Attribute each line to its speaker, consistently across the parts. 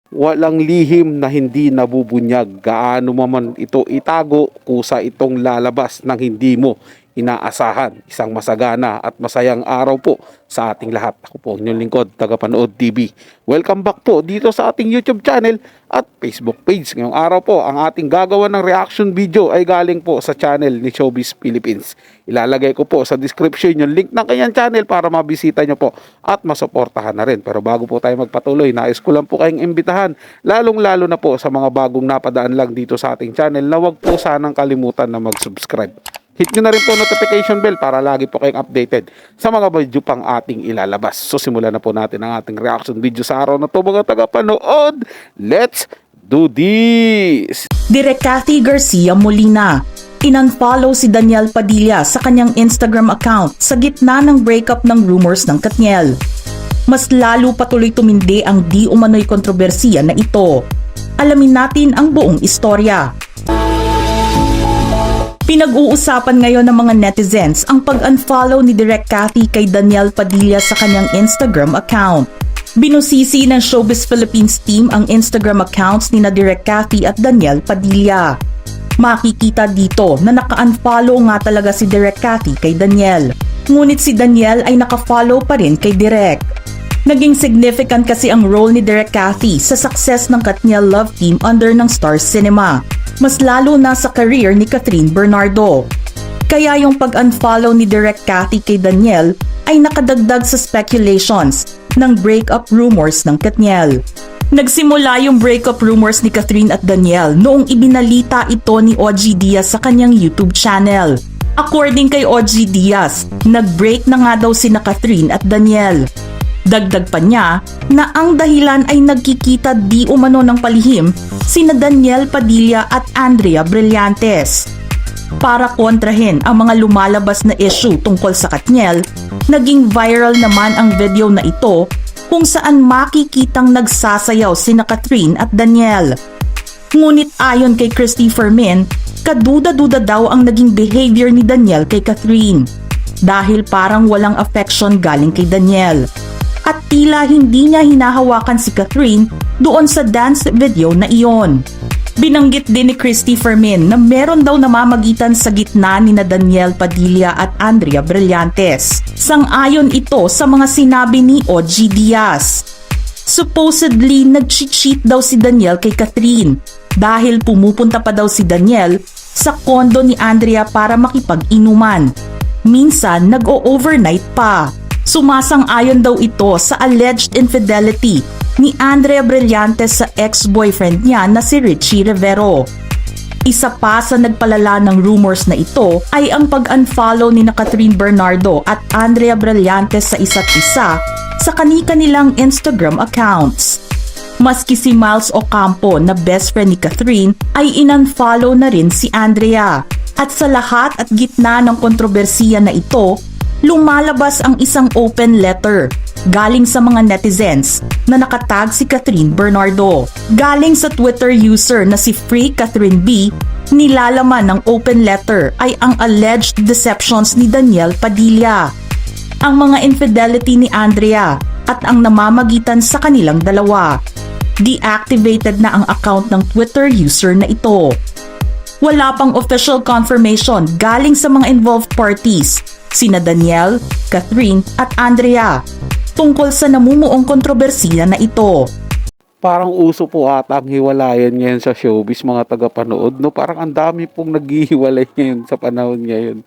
Speaker 1: Walang lihim na hindi nabubunyag. Gaano man ito itago, kusa itong lalabas ng hindi mo inaasahan. Isang masagana at masayang araw po sa ating lahat. Ako po inyong lingkod, Tagapanood TV. Welcome back po dito sa ating YouTube channel at Facebook page. Ngayong araw po, ang ating gagawa ng reaction video ay galing po sa channel ni Showbiz Philippines. Ilalagay ko po sa description yung link ng kanyang channel para mabisita nyo po at masuportahan na rin. Pero bago po tayo magpatuloy, nais ko lang po kayong imbitahan, lalong-lalo na po sa mga bagong napadaan lang dito sa ating channel, na wag po sanang kalimutan na mag-subscribe. Hit nyo na rin po notification bell para lagi po kayong updated sa mga video pang ating ilalabas. So simulan na po natin ang ating reaction video sa araw na to, mga tagapanood. Let's do this!
Speaker 2: Direk Cathy Garcia Molina. In-unfollow si Daniel Padilla sa kanyang Instagram account sa gitna ng breakup ng rumors ng Katniel. Mas lalo patuloy tumindi ang di umano'y kontrobersiya na ito. Alamin natin ang buong istorya. Pinag-uusapan ngayon ng mga netizens ang pag-unfollow ni Direk Cathy kay Daniel Padilla sa kanyang Instagram account. Binusisi ng Showbiz Philippines team ang Instagram accounts ni Direk Cathy at Daniel Padilla. Makikita dito na naka-unfollow nga talaga si Direk Cathy kay Daniel. Ngunit si Daniel ay naka-follow pa rin kay Direk. Naging significant kasi ang role ni Direk Cathy sa success ng Katniel Love Team under ng Star Cinema. Mas lalo na sa career ni Kathryn Bernardo. Kaya yung pag-unfollow ni Direk Cathy kay Daniel ay nakadagdag sa speculations ng breakup rumors ng Katniel. Nagsimula yung breakup rumors ni Kathryn at Daniel noong ibinalita ito ni OG Diaz sa kanyang YouTube channel. According kay OG Diaz, nag-break na nga daw sina Kathryn at Daniel. Dagdag pa niya na ang dahilan ay nagkikita di umano ng palihim sina Daniel Padilla at Andrea Brillantes. Para kontrahin ang mga lumalabas na issue tungkol sa Katniel, naging viral naman ang video na ito kung saan makikitang nagsasayaw sina Kathryn at Daniel. Ngunit ayon kay Christopher Min, kaduda-duda daw ang naging behavior ni Daniel kay Kathryn dahil parang walang affection galing kay Daniel. At tila hindi niya hinahawakan si Kathryn doon sa dance video na iyon. Binanggit din ni Christopher Min na meron daw namamagitan sa gitna ni Daniel Padilla at Andrea Brillantes. Sang-ayon ito sa mga sinabi ni OG Diaz. Supposedly, nag-cheat daw si Daniel kay Kathryn dahil pumupunta pa daw si Daniel sa kondo ni Andrea para makipag-inuman. Minsan, nag-o-overnight pa. Sumasang-ayon daw ito sa alleged infidelity ni Andrea Brillantes sa ex-boyfriend niya na si Richie Rivero. Isa pa sa nagpalala ng rumors na ito ay ang pag-unfollow ni Kathryn Bernardo at Andrea Brillantes sa isa't isa sa kani-kanilang Instagram accounts. Maski si Miles Ocampo na best friend ni Kathryn ay in-unfollow na rin si Andrea. At sa lahat at gitna ng kontrobersiya na ito, lumalabas ang isang open letter galing sa mga netizens na nakatag si Kathryn Bernardo. Galing sa Twitter user na si Free Catherine B, nilalaman ng open letter ay ang alleged deceptions ni Daniel Padilla, ang mga infidelity ni Andrea at ang namamagitan sa kanilang dalawa. Deactivated na ang account ng Twitter user na ito. Wala pang official confirmation galing sa mga involved parties, sina Daniel, Kathryn at Andrea, tungkol sa namumuong kontrobersiya na ito.
Speaker 1: Parang uso po ata ang hiwalayan ngayon sa showbiz, mga tagapanood, no? Parang ang dami pong naghihiwalay ngayon sa panahon ngayon.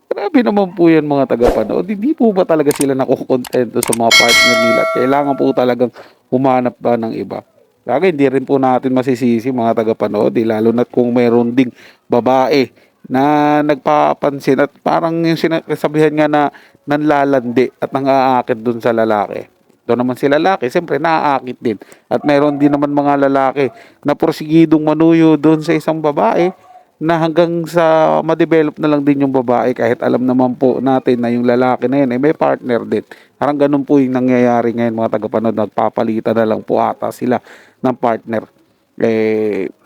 Speaker 1: Grabe naman po yan, mga tagapanood. Hindi po ba talaga sila nakukontento sa mga partner nila? Kailangan po talagang humanap ba ng iba? Kaya hindi rin po natin masisisi, mga tagapanood, lalo na kung mayroon ding babae na nagpapansin at parang yung sinasabihan nga na nanlalandi at nang-aakit dun sa lalaki. Doon naman si lalaki, siyempre naaakit din. At mayroon din naman mga lalaki na porsigidong manuyo doon sa isang babae na hanggang sa ma-develop na lang din yung babae kahit alam naman po natin na yung lalaki na yun ay may partner din. Parang ganun po yung nangyayari ngayon, mga tagapanood, nagpapalitan na lang po ata sila ng partner.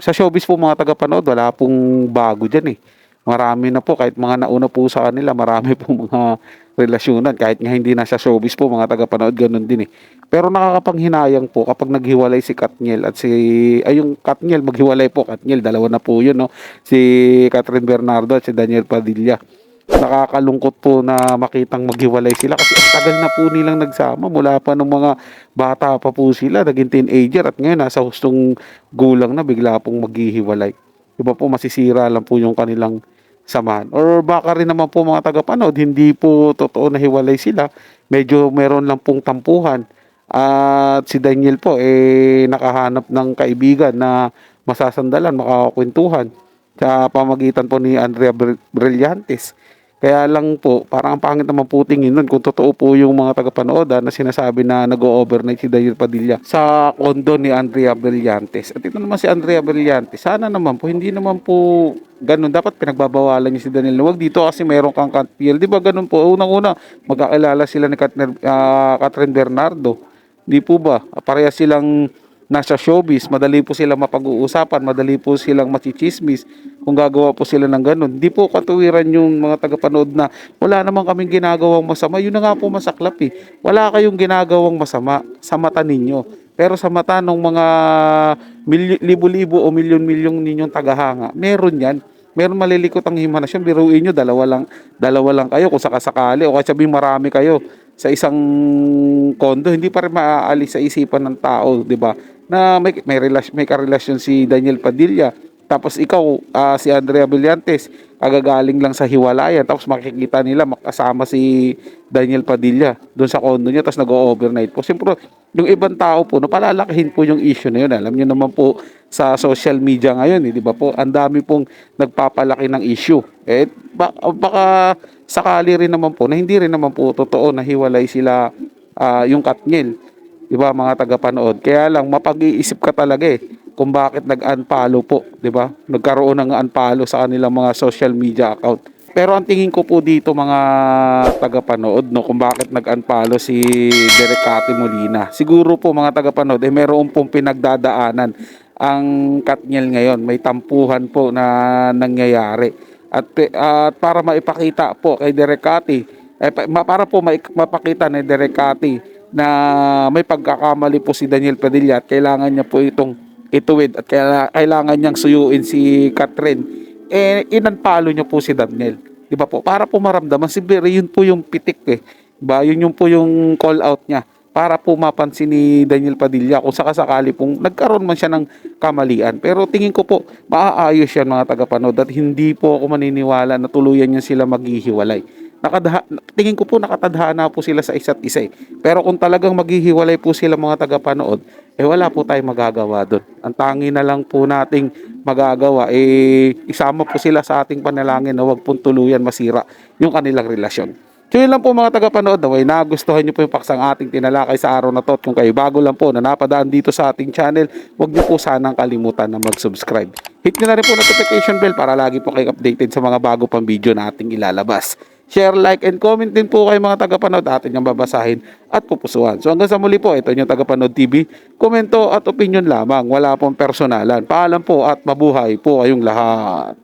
Speaker 1: Sa showbiz po, mga tagapanood, wala pong bago dyan eh. marami na po, kahit mga nauna po sa kanila, marami po mga relasyonan. Kahit nga hindi na sa showbiz po, mga tagapanood, ganun din eh. Pero nakakapanghinayang po kapag naghiwalay si Katniel at yung Katniel, maghiwalay po, Katniel, dalawa na po yun, no? Si Catherine Bernardo at si Daniel Padilla. Nakakalungkot po na makitang maghiwalay sila kasi ang tagal na po nilang nagsama mula pa nung mga bata pa po sila, naging teenager at ngayon nasa hustong gulang na bigla pong maghihiwalay. Iba po masisira lang po yung kanilang samahan. Or baka rin naman po mga tagapanood, hindi po totoo na hiwalay sila. Medyo meron lang pong tampuhan. At si Daniel po nakahanap ng kaibigan na masasandalan, makakakwentuhan sa pamagitan po ni Andrea Brillantes. Kaya lang po, parang ang pangit naman po tingin nun kung totoo po yung mga tagapanood na sinasabi na nag-overnight si Daniel Padilla sa kondo ni Andrea Brillantes. At ito naman si Andrea Brillantes, sana naman po, hindi naman po ganun. Dapat pinagbabawalan niya si Daniel. Huwag dito kasi meron kang Katniel. Di ba ganun po? Unang-una, magkakilala sila ni Catherine Bernardo. Di po ba? Parehas silang nasa showbiz, madali po silang mapag-uusapan, madali po silang machichismis kung gagawa po sila ng ganun. Di po katuwiran yung mga tagapanood na wala naman kaming ginagawang masama. Yun na nga po masaklap eh. Wala kayong ginagawang masama sa mata ninyo. Pero sa mata ng mga libo-libo o milyon-milyong ninyong tagahanga, meron yan. Meron malilikot ang himanasyon. Biruin nyo, dalawa lang kayo kung sakasakali o kaya sabihin marami kayo sa isang kondo, hindi pa rin maaalis sa isipan ng tao, di ba? Na may karelasyon si Daniel Padilla. Tapos ikaw, si Andrea Brillantes, kagagaling lang sa hiwalayan. Tapos makikita nila makasama si Daniel Padilla doon sa kondo niya. Tapos nag-overnight po. Siyempre, yung ibang tao po, napalalakihin po yung issue na yun. Alam niyo naman po sa social media ngayon, di ba po? Ang dami pong nagpapalaki ng issue. Baka sakali rin naman po na hindi rin naman po totoo na hiwalay sila yung Katniel. Di ba mga tagapanood? Kaya lang mapag-iisip ka talaga kung bakit nag-unfollow po, 'di ba? Nagkaroon ng unfollow sa kanilang mga social media account. Pero ang tingin ko po dito mga tagapanood, no, kung bakit nag-unfollow si Derek Cathy Molina. Siguro po mga tagapanood, meron pong pinagdadaanan ang Katniel ngayon. May tampuhan po na nangyayari. At para maipakita po kay Derek Cathy, para po mapakita ni Derek Cathy na may pagkakamali po si Daniel Padilla at kailangan niya po itong ituwid at kailangan niyang suyuin si Catherine, inunfollow niya po si Daniel. Di ba po? Para po maramdaman, yun po yung pitik Diba? Yun po yung call out niya para po mapansin ni Daniel Padilla kung sakasakali pong nagkaroon man siya ng kamalian. Pero tingin ko po, maaayos yan mga tagapanood at hindi po ako maniniwala na tuluyan niya sila maghihiwalay. Tingin ko po nakatadhana po sila sa isa't isa Pero kung talagang maghihiwalay po sila mga tagapanood, wala po tayong magagawa doon. Ang tangi na lang po nating magagawa, isama po sila sa ating panalangin na wag pong tuluyan masira yung kanilang relasyon. So yun lang po mga tagapanood, naway nagustuhan nyo po yung paksang ating tinalakay sa araw na to. At kung kayo bago lang po na napadaan dito sa ating channel, huwag nyo po sanang kalimutan na mag-subscribe. Hit nyo na rin po notification bell para lagi po kayo updated sa mga bago pang video na ating ilalabas. Share, like, and comment din po kayo mga tagapanood, atin yung babasahin at pupusuan. So hanggang sa muli po, ito yung Tagapanood TV. Komento at opinion lamang, wala pong personalan. Paalam po at mabuhay po kayong lahat.